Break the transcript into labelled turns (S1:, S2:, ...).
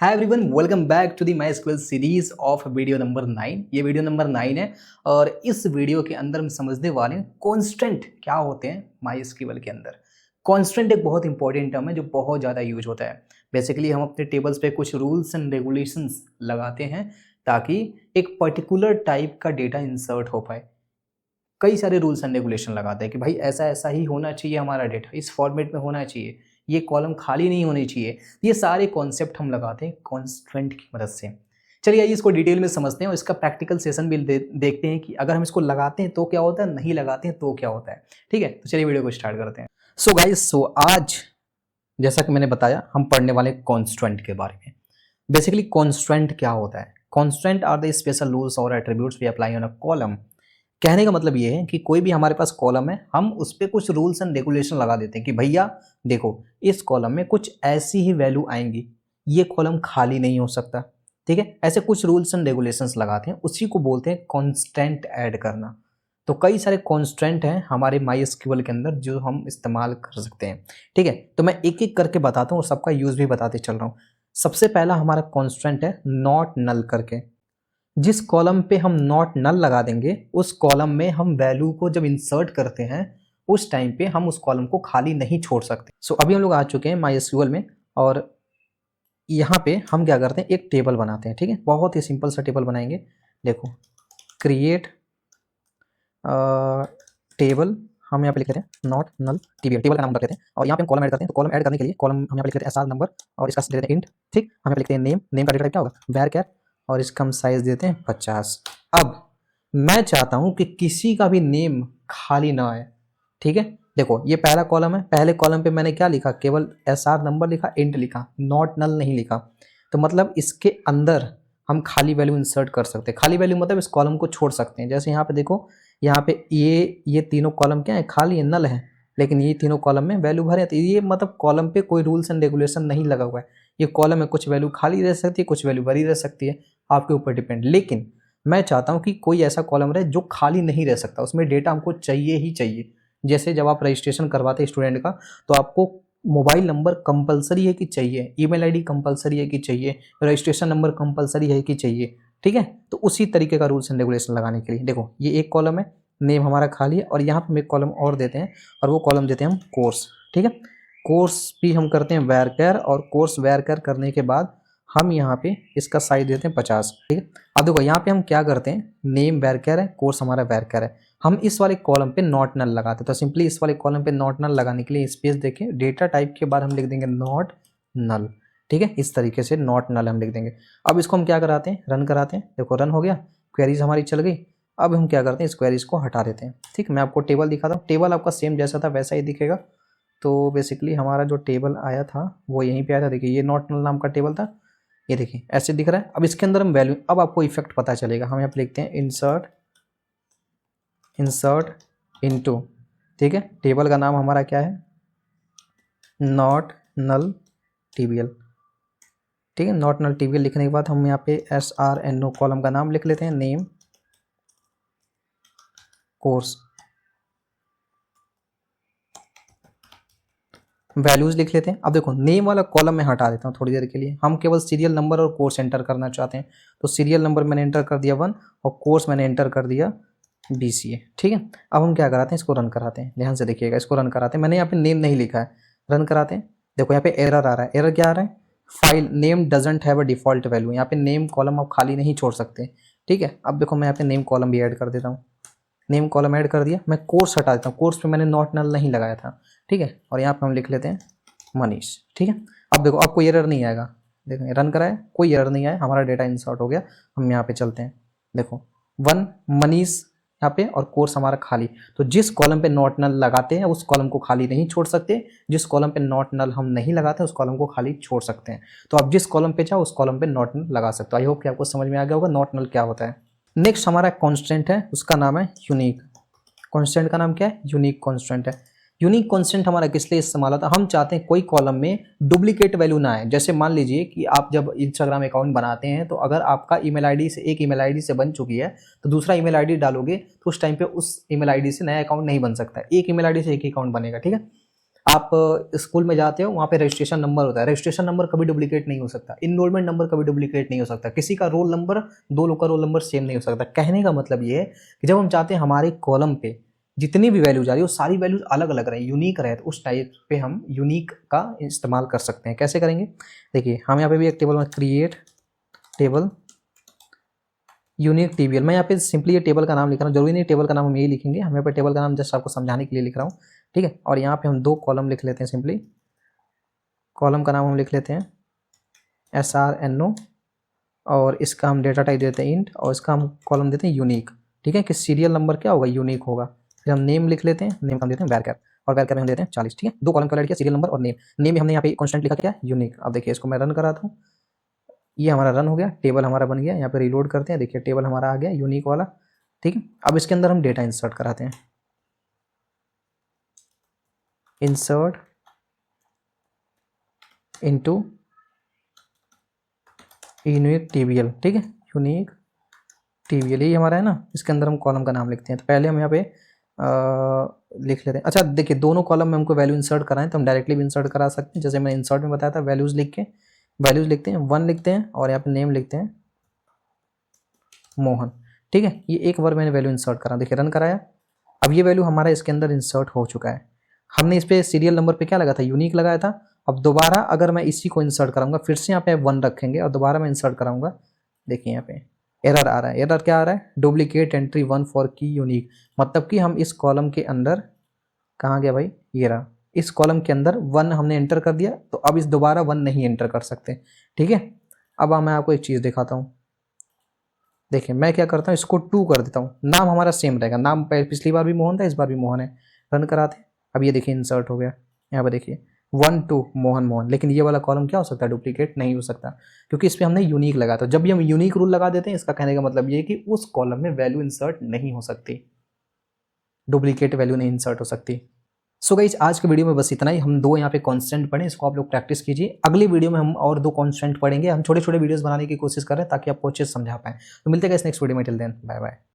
S1: Hi everyone, welcome back to the MySQL series of video number 9। ये video number 9 है और इस video के अंदर हम समझने वाले हैं कॉन्स्टेंट क्या होते हैं माई स्क्यूएल के अंदर। कॉन्स्टेंट एक बहुत इंपॉर्टेंट टर्म है जो बहुत ज़्यादा यूज होता है। बेसिकली हम अपने टेबल्स पे कुछ रूल्स एंड रेगुलेशंस लगाते हैं ताकि एक पर्टिकुलर टाइप का डेटा इंसर्ट हो पाए। कई सारे रूल्स एंड रेगुलेशन लगाते हैं कि भाई ऐसा ऐसा ही होना चाहिए, हमारा डेटा इस फॉर्मेट में होना चाहिए, ये कॉलम खाली नहीं होनी चाहिए। ये सारे कॉन्सेप्ट हम लगाते हैं कॉन्स्टेंट की मदद से। चलिए आइए इसको डिटेल में समझते हैं और इसका प्रैक्टिकल सेशन भी देखते हैं कि अगर हम इसको लगाते हैं तो क्या होता है, नहीं लगाते हैं तो क्या होता है। ठीक है, तो चलिए वीडियो को स्टार्ट करते हैं। सो गाइस, आज जैसा कि मैंने बताया हम पढ़ने वाले कॉन्स्टेंट के बारे में। बेसिकली कॉन्स्टेंट क्या होता है? Constant are the special rules और attributes we apply on a column. कहने का मतलब ये है कि कोई भी हमारे पास कॉलम है, हम उस पर कुछ रूल्स एंड रेगुलेशन लगा देते हैं कि भैया देखो इस कॉलम में कुछ ऐसी ही वैल्यू आएंगी, ये कॉलम खाली नहीं हो सकता। ठीक है, ऐसे कुछ रूल्स एंड रेगुलेशंस लगाते हैं, उसी को बोलते हैं कॉन्स्टेंट ऐड करना। तो कई सारे कॉन्स्टेंट हैं हमारे माई एसक्यूएल के अंदर जो हम इस्तेमाल कर सकते हैं। ठीक है, तो मैं एक एक करके बताता हूँ और सबका यूज भी बताते चल रहा हूँ। सबसे पहला हमारा कॉन्स्टेंट है नॉट नल करके। जिस कॉलम पे हम नॉट नल लगा देंगे उस कॉलम में हम वैल्यू को जब इंसर्ट करते हैं उस टाइम पे हम उस कॉलम को खाली नहीं छोड़ सकते। सो अभी हम लोग आ चुके हैं माई एसक्यूएल में और यहाँ पे हम क्या करते हैं, एक टेबल बनाते हैं। ठीक है, बहुत ही सिंपल सा टेबल बनाएंगे। देखो क्रिएट टेबल, हम यहाँ पे लिख रहे हैं नॉट नल टीबीएल, टेबल का नाम रख लेते हैं और यहाँ पे हम कॉलम ऐड करते हैं। तो कॉलम ऐड करने के लिए कॉलम हम यहाँ पे लिख लेते हैं एसआर नंबर और इसका देते हैं इंट। ठीक, हम यहाँ पे लिखते हैं नेम, नेम का डेटा टाइप क्या होगा वैर कैर, और इसका हम साइज देते हैं 50। अब मैं चाहता हूं कि किसी का भी नेम खाली ना आए। ठीक है, देखो ये पहला कॉलम है, पहले कॉलम पे मैंने क्या लिखा, केवल एसआर नंबर लिखा, इंट लिखा, नॉट नल नहीं लिखा। तो मतलब इसके अंदर हम खाली वैल्यू इंसर्ट कर सकते हैं। खाली वैल्यू मतलब इस कॉलम को छोड़ सकते हैं। जैसे यहाँ पे देखो, यहाँ पे ये तीनों कॉलम क्या है, खाली है, नल है, लेकिन ये तीनों कॉलम में वैल्यू भरे। तो ये मतलब कॉलम पे कोई रूल्स एंड रेगुलेशन नहीं लगा हुआ है। ये कॉलम में कुछ वैल्यू खाली रह सकती है, कुछ वैल्यू भरी रह सकती है, आपके ऊपर डिपेंड। लेकिन मैं चाहता हूं कि कोई ऐसा कॉलम रहे जो खाली नहीं रह सकता, उसमें डेटा हमको चाहिए ही चाहिए। जैसे जब आप रजिस्ट्रेशन करवाते हैं स्टूडेंट का, तो आपको मोबाइल नंबर कंपलसरी है कि चाहिए, ईमेल आईडी कंपलसरी है कि चाहिए, रजिस्ट्रेशन नंबर कंपलसरी है कि चाहिए। ठीक है, तो उसी तरीके का रूल्स एंड रेगुलेशन लगाने के लिए देखो ये एक कॉलम है, नेम हमारा खाली है, और यहाँ पे हम एक कॉलम और देते हैं और वो कॉलम देते हैं हम कोर्स। ठीक है, कोर्स भी हम करते हैं वैर कैर, और कोर्स वैर कैर करने के बाद हम यहाँ पे इसका साइज देते हैं 50। ठीक है, अब देखो यहाँ पे हम क्या करते हैं, नेम वैर कैर है, कोर्स हमारा वैर कैर है, हम इस वाले कॉलम पे नॉट नल लगाते हैं। तो सिंपली इस वाले कॉलम पे नॉट नल लगाने के लिए स्पेस देके डेटा टाइप के बाद हम लिख देंगे नॉट नल। ठीक है, इस तरीके से नॉट नल हम लिख देंगे। अब इसको हम क्या कराते हैं, रन कराते हैं। देखो रन हो गया, क्वेरीज हमारी चल गई। अब हम क्या करते हैं, इस क्वेरीज को हटा देते हैं। ठीक, मैं आपको टेबल दिखाता हूँ, टेबल आपका सेम जैसा था वैसा ही दिखेगा। तो बेसिकली हमारा जो टेबल आया था वो यहीं पे आया था। देखिए ये नॉट नल नाम का टेबल था, ये देखिए ऐसे दिख रहा है। अब इसके अंदर हम वैल्यू, अब आपको इफेक्ट पता चलेगा। हम यहाँ पे लिखते हैं इंसर्ट इनटू। ठीक है, टेबल का नाम हमारा क्या है, नॉट नल टीबीएल। ठीक है, नॉट नल टीबीएल लिखने के बाद हम यहाँ पे SRNO कॉलम का नाम लिख लेते हैं, नेम कोर्स, वैल्यूज लिख लेते हैं। अब देखो नेम वाला कॉलम में हटा देता हूँ थोड़ी देर के लिए, हम केवल सीरियल नंबर और कोर्स एंटर करना चाहते हैं। तो सीरियल नंबर मैंने एंटर कर दिया 1 और कोर्स मैंने एंटर कर दिया BCA। ठीक है, अब हम क्या कराते हैं, इसको रन कराते हैं। ध्यान से देखिएगा, इसको रन कराते हैं। मैंने यहाँ पे नेम नहीं लिखा है, रन कराते हैं। देखो यहाँ पे एरर आ रहा है। एरर क्या आ रहा है, file name doesn't have a default value. यहाँ पे नेम कॉलम आप खाली नहीं छोड़ सकते। ठीक है, अब देखो मैं यहाँ पे नेम कॉलम भी ऐड कर देता हूँ। नेम कॉलम ऐड कर दिया, मैं कोर्स हटा देता हूँ, कोर्स पे मैंने नॉट नल नहीं लगाया था। ठीक है, और यहाँ पे हम लिख लेते हैं मनीष। ठीक है, अब देखो आपको एरर नहीं आएगा। देखो रन कराए, कोई एरर नहीं आया, हमारा डेटा इंसर्ट हो गया। हम यहाँ पे चलते हैं, देखो 1 मनीष यहाँ पे और कोर्स हमारा खाली। तो जिस कॉलम पे नॉट नल लगाते हैं उस कॉलम को खाली नहीं छोड़ सकते, जिस कॉलम पे नॉट नल हम नहीं लगाते उस कॉलम को खाली छोड़ सकते हैं। तो आप जिस कॉलम पे चाहो उस कॉलम पे नॉट नल लगा सकते हो। आई होप कि आपको समझ में आ गया होगा नॉट नल क्या होता है। नेक्स्ट हमारा कॉन्स्टेंट है, उसका नाम है यूनिक। कॉन्स्टेंट का नाम क्या है, यूनिक कॉन्स्टेंट है। यूनिक कॉन्स्टेंट हमारा किस लिए इस्तेमाल होता है, हम चाहते हैं कोई कॉलम में डुप्लीकेट वैल्यू ना आए। जैसे मान लीजिए कि आप जब इंस्टाग्राम अकाउंट बनाते हैं तो अगर आपका ईमेल आईडी से एक ईमेल आईडी से बन चुकी है तो दूसरा ईमेल आईडी डालोगे तो उस टाइम पे उस ईमेल आईडी से नया अकाउंट नहीं बन सकता है, एक ईमेल आईडी से एक ही अकाउंट बनेगा। ठीक है, आप स्कूल में जाते हो, वहाँ पे रजिस्ट्रेशन नंबर होता है, रजिस्ट्रेशन नंबर कभी डुप्लीकेट नहीं हो सकता, इनरोलमेंट नंबर कभी डुप्लीकेट नहीं हो सकता, किसी का रोल नंबर, दो लोग का रोल नंबर सेम नहीं हो सकता। कहने का मतलब ये है कि जब हम चाहते हैं हमारे कॉलम पे जितनी भी वैल्यूज आ रही है वो सारी वैल्यूज अलग अलग रहे, यूनिक रहे, तो उस टाइप पे हम यूनिक का इस्तेमाल कर सकते हैं। कैसे करेंगे, देखिए हम यहाँ पे भी एक टेबल में क्रिएट टेबल यूनिक टीबीएल, मैं यहाँ पे सिंपली ये टेबल का नाम लिख रहा हूँ, जरूरी नहीं टेबल का नाम हम यही लिखेंगे, हम यहाँ पे टेबल का नाम जस्ट आपको समझाने के लिए लिख रहा हूँ, ठीक है। और यहाँ पे हम दो कॉलम लिख लेते हैं, सिंपली कॉलम का नाम हम लिख लेते हैं SRNO, और इसका हम डेटा टाइप देते हैं इंट, और इसका हम कॉलम देते हैं यूनिक, ठीक है, कि सीरियल नंबर क्या होगा, यूनिक होगा। फिर हम नेम लिख लेते हैं, नेम का हम देते हैं वैरकर, और वैरकर में हम देते हैं 40, ठीक है। दो कॉलम का ऐड किया, सीरियल नंबर और नेम, नेम हमने यहाँ पे कॉन्स्टेंट लिखा क्या, यूनिक। अब देखिए इसको मैं रन कराता हूँ, ये हमारा रन हो गया, टेबल हमारा बन गया। यहाँ पे रिलोड करते हैं, देखिए टेबल हमारा आ गया यूनिक वाला, ठीक है। अब इसके अंदर हम डेटा इंसर्ट कराते हैं, इंसर्ट इनटू यूनिक टीबीएल, ठीक है, यूनिक टीबीएल यही हमारा है ना। इसके अंदर हम कॉलम का नाम लिखते हैं, तो पहले हम यहाँ पे लिख लेते हैं। अच्छा देखिए, दोनों कॉलम में हमको वैल्यू इंसर्ट कराएं तो हम डायरेक्टली भी इंसर्ट करा सकते हैं, जैसे मैंने इंसर्ट में बताया था, वैल्यूज लिख के वैल्यूज लिखते हैं, 1 लिखते हैं, और यहाँ पे नेम लिखते हैं मोहन, ठीक है। ये एक बार मैंने वैल्यू इंसर्ट करा, देखिए रन कराया, अब ये वैल्यू हमारा इसके अंदर इंसर्ट हो चुका है। हमने इस पे सीरियल नंबर पे क्या लगा था, यूनिक लगाया था। अब दोबारा अगर मैं इसी को इंसर्ट कराऊंगा, फिर से यहाँ पे 1 रखेंगे और दोबारा मैं इंसर्ट कराऊंगा, देखिए यहाँ पे एरर आ रहा है। एरर क्या आ रहा है, डुप्लीकेट एंट्री 1 फॉर की यूनिक, मतलब कि हम इस कॉलम के अंदर, कहाँ गया भाई, ये रहा, इस कॉलम के अंदर 1 हमने एंटर कर दिया, तो अब इस दोबारा 1 नहीं एंटर कर सकते, ठीक है। अब मैं आपको एक चीज़ दिखाता हूँ, देखिए मैं क्या करता हूँ, इसको 2 कर देता हूँ, नाम हमारा सेम रहेगा, नाम पिछली बार भी मोहन था, इस बार भी मोहन है। रन कराते हैं, अब ये देखिए इंसर्ट हो गया, यहाँ पर देखिए 1 2 मोहन मोहन, लेकिन ये वाला कॉलम क्या हो सकता है, डुप्लीकेट नहीं हो सकता, क्योंकि इस पर हमने यूनिक लगा था। जब भी हम यूनिक रूल लगा देते हैं, इसका कहने का मतलब ये है कि उस कॉलम में वैल्यू इंसर्ट नहीं हो सकती, डुप्लीकेट वैल्यू नहीं इंसर्ट हो सकती। सो गाइस, आज के वीडियो में बस इतना ही। हम दो यहाँ पे कांस्टेंट पढ़े, इसको आप लोग प्रैक्टिस कीजिए। अगली वीडियो में हम और दो कांस्टेंट पढ़ेंगे। हम छोटे छोटे वीडियोस बनाने की कोशिश कर रहे हैं ताकि आपको अच्छे से समझा पाएं। तो मिलते हैं गाइस नेक्स्ट वीडियो में, टिल देन बाय बाय।